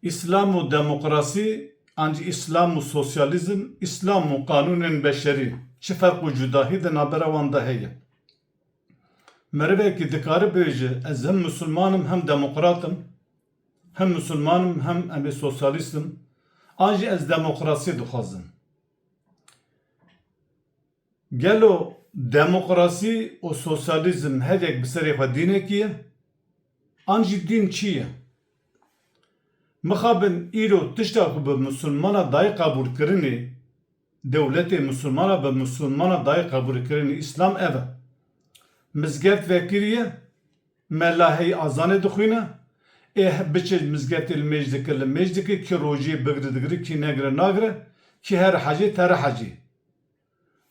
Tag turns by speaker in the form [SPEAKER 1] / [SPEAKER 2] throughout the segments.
[SPEAKER 1] İslam u demokrasi, ancak İslam u sosyalizm, İslam u kanunun beşeri. Çi fark u cudahi de naberavan da heye. Merve ki dikarı beyce, ez hem Müslümanım hem demokratım, hem Müslümanım hem sosyalistim. Ancak ez demokrasi duhazım. Gelo demokrasi o sosyalizm her ek bir seri dine kiye, ancak din çiye. Mekhabin îro tişta ku bi Müslümana dayê kabul kirinê, dewletê Müslümana bi Müslümana dayê kabul kirinê İslam ev e. Mizget vekiriye, me lahê azanê dixwîne, biçe mizgetê li mêj dike li mêj dike, ki rojiyê bigire digire, ki negire nagire, ki her hecî tere hecî.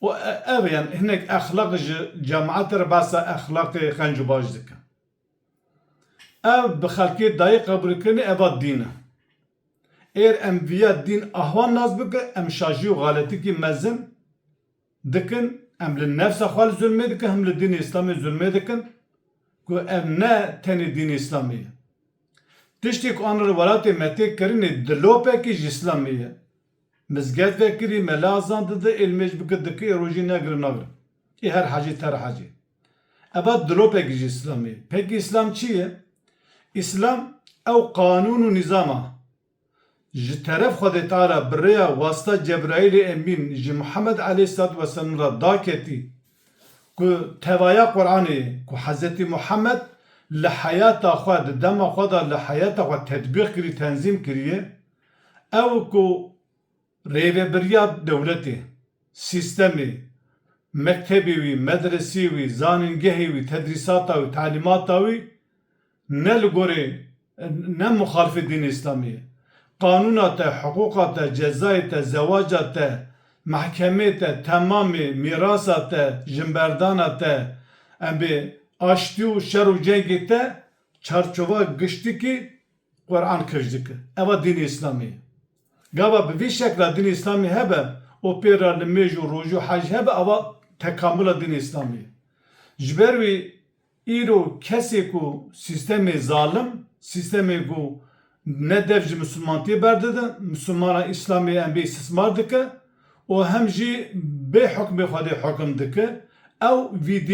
[SPEAKER 1] O ev yani hinek axlaq ji cemaat re basa axlaqê xenc û baş dike. Ev bi xelkê dayê kabul kirinê eva dîn e. Eğer em viya din ahvan naz bike, em şajî û galetikî mezin dikin, em li nefsa xwe zulmê dikin, hem li dînê İslamê zulmê dikin, ku ev ne tenê dînê İslamê ye. Tiştê ku an li welatê me tê kirinê dilopekî ji İslamê ye. Mizget vekirî me li azan dide, êlmêj bike dike, rojî negire nagire. Her hecî tere hecî. Eva dilopekî ji İslamê ye. Peki İslam çi ye? İslam ew kanûn û nîzama ji teref Xwedê Teala bi rêya wasta Cebraîlê Emîn ji Muhammed aleyhissalatu vesselam ra daketî ku tevaya Qur'anê ku Hazretî Muhammed li hayata xwe di dema xwe da li hayata xwe tetbîq kirî, tenzîm kiriye, ew ku rêveberiya dewletê, sîstemê, mektebê wî, medresê wî, zanîngehê wî, tedrîsata wî, talîmata wî ne li gorê ne muxalifê dînê İslamê ye. Kanuna te, hukuka te, cezayê te, zewaca te, mahkemê te, temamê, mirasa te, jimberdana te, aştî û şer û cengê te, çarçova giştikî Kur'an kiriş dike. Eva dînê İslamê ye. Gava bi vî şekla dînê İslamê hebe, o pêra li mêj û roj û hec hebe, eva tekamula dînê İslamê ye. Ji ber wî îro kesê ku sistemê zalim, sistemê ku ne dev ji Müslümantiye berdide, Müslümana İslamê em bê istismar dike, o hem jî bê hukmê Xwedê hukm dike, ew vî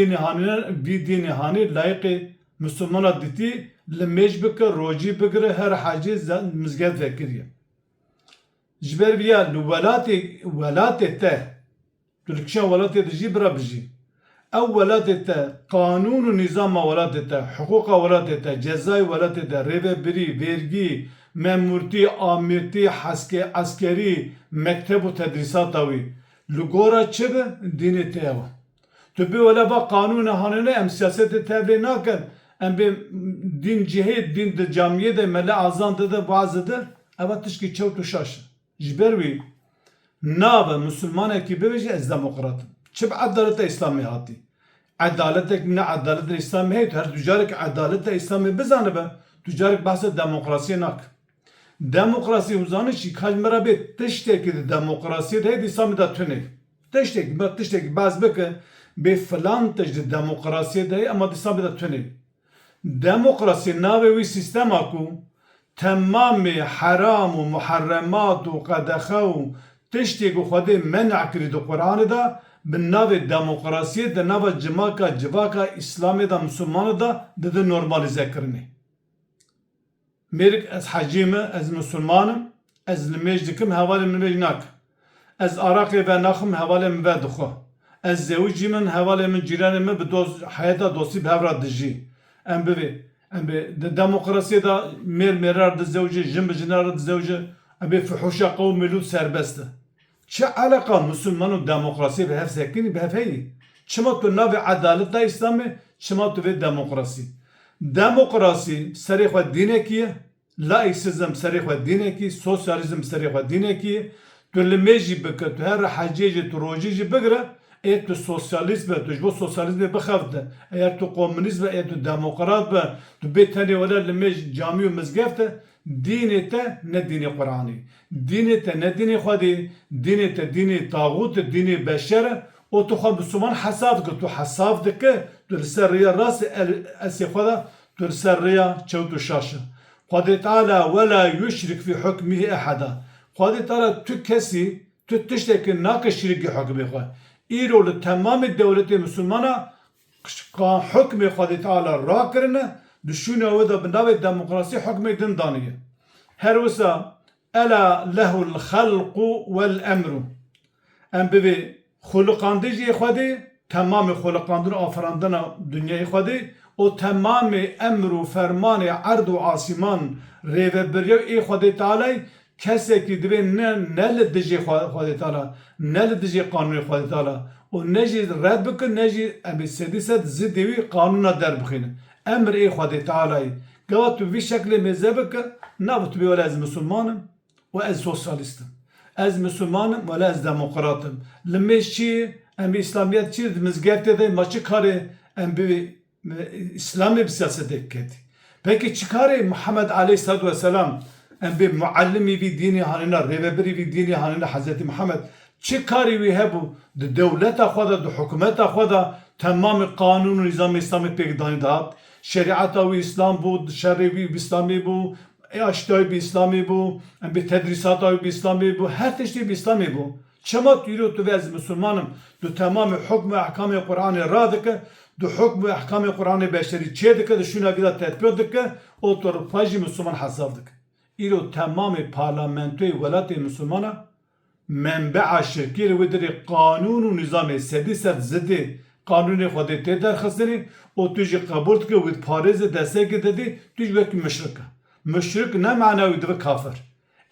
[SPEAKER 1] dînê hanê layıqê Müslümana dîtî li mêj bike, rojî bigire, her hecî mizget vekiriye. Ji ber vîya li welatê te, tu li kişa welatê de jî bira bijî. Ew welatê te, kanûn û nîzama welatê te, hukuka welatê te, cezayê welatê te, rêvebirî, vergî, memurtî, amirtî, askerî, mekteb û tedrîsata wî, li gora çi be? Dînê te ew. Tu bê weleva kanûna hanene em siyasetê tevlê nakin, em bê dîn cihê, dîn di camiyê de me li azan dide, vaaz dide, eva tişkî çewt û şaş e. Ji ber wî nave Müslümanekî bibêje ez demokratim. Çi bi adaleta İslamê hatî? Adaletek ne adaleta İslamê heye, her tucarek adaleta İslamê bizane be, tucarek bahse demokrasiye nak. Demokrasi uzanı çi kajmera bê tiştekî de demokrasiye de heye İslamê da tune. Tiştekî baz bike bê filan tişt de demokrasiye de heye ama İslamê da tune. Demokrasi nave wî sistema ku temamê heram û muherremat û qedexe û tiştê ku Xwedê men'a kirî di Qur'anê da bi navê demokrasiyê de nava civaka İslamê da Müslümanê da dide normalize kirinê. Mêrik ez hecî me, ez Müslümanım, ez li mêj dikim, hevalê min mêj nakim. Ez Araqê ve naxim, hevalê min ve dixwe. Ez zewicî min, hevalê min cîranê me bi hayata dostî bi hevra dijî. Em bivê demokrasiyê da mêr mêrar di zewcê, jin bi jinar di zewcê, em bê fuhuşa qewmê lûd serbest e. Çi alaka Müslüman û demokrasiyê bi hev sekinî bi hev heyî? Çima tu navê adaleta İslamê, çima tu vê demokrasî? Demokrasî serê xwe dînekî ye, laîsizm serê xwe dînekî ye, sosyalizm serê xwe dînekî ye. Tu li mêj jî bike, tu her hecê jî, tu rojî jî bigire, eğer tu sosyalist be, tu ji bo sosyalizmê bixevde, eğer tu komünîst be, eğer tu demokrat be, tu bê tenê wele li mêj camî û mizgev te, dînê te ne dînê Qur'anî. Dînê te ne dînê Xwedê, dînê te dînê tağût, dînê beşer e, o tu xwe Müslüman hesab dike, tu hesab dike, tu li ser rêya rastê esê xwe da, tu li ser rêya çewt û şaş e. Khudê Teala ve la yüşrik fi hukmihi ehada. Khudê Teala tu kesî tu tiştekî nake şirkî hukmê xwe. İro li temamê dewletê Müslümana hukmê Khudê Teala rakirine düşûna wê de bi navê demokrasî hukmê din daniye. Her wisa ela lehul halqu vel emru. Em bivê xulqandî jî Xwedê temamê xulqandin û afirandina dünyayê Xwedê o temamê emr û fermanê erd û asîman rêveberiya ê Xwedê Teala'yê kesekî divê ne li dijî Xwedê Teala ne li dijî qanûnê Xwedê Teala û ne jî red bikin ne jî em ê sedî sed zidê wî qanûna derbixînin. Emr ê Xwedê Teala'yê gava tu vî şeklê mêze bike nabû tu bê wele ez Müslümanım û ez sosyalîstim. Ez Müslümanım ve ez demokratım. Li mêj çi em bi İslamiyet çi di mizgetê de ma çi karê em bi İslamê bi siyasetê ketî. Peki çi karê Muhammed Aleyhisselatü Vesselam em bi muallimî vî dînê hanîne rêveberî vî dînê hanîne Hazreti Muhammed çi karî wî hebû di dewleta xwe de di hikûmeta xwe de temamê qanûn û nîzamê İslamê pêk danî dat. Şeriata wî İslam bû, şerê wî İslamî bû, aştayı bir İslami bu, bir tedrisatı bir İslami bu, her tişti bir İslami bu. Çema tüyürü tu vez Müslümanım, du tamamı hükmü ahkamı Kur'an'ı radike, du hükmü ahkamı Kur'an'ı beşeri çedike, du şuna vida tetbiq dike, o tur fajı Müslüman hasavdık. İro tamamı parlamentoyu velatı Müslümana, menbe'a şirkir ve diri kanunu nizamı sedisat zidi, kanuni Xwedê tê derxistînê û tu jî qebûl dike wî parêzê destekê dedî, tu jî wekî müşrik e. Müşrik ne mana wî dibe kafir.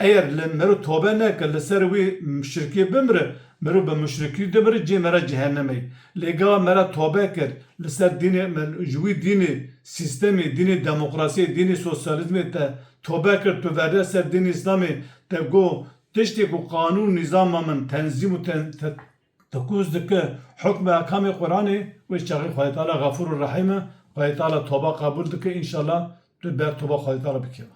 [SPEAKER 1] Eğer li merû tobe neke li ser wî müşrikî bimire, merû bi müşrikî dimire cê mere cehennemê. Lêga mere tobe kir li ser dînê ji wî dînê sistemê, dînê demokrasiyê, dînê sosyalizmê te tobe kir tu veriya ser dînê İslamê te got tiştê ku qanûn nîzama min tenzîm û tekûz dike hukm-ı ahkam-ı Kur'an'ê wê çaxê Xwedê Teala Gafûr û Rahîm e. Xwedê Teala toba kabûl dike înşallah tu ber toba Xwedê Teala bikeve.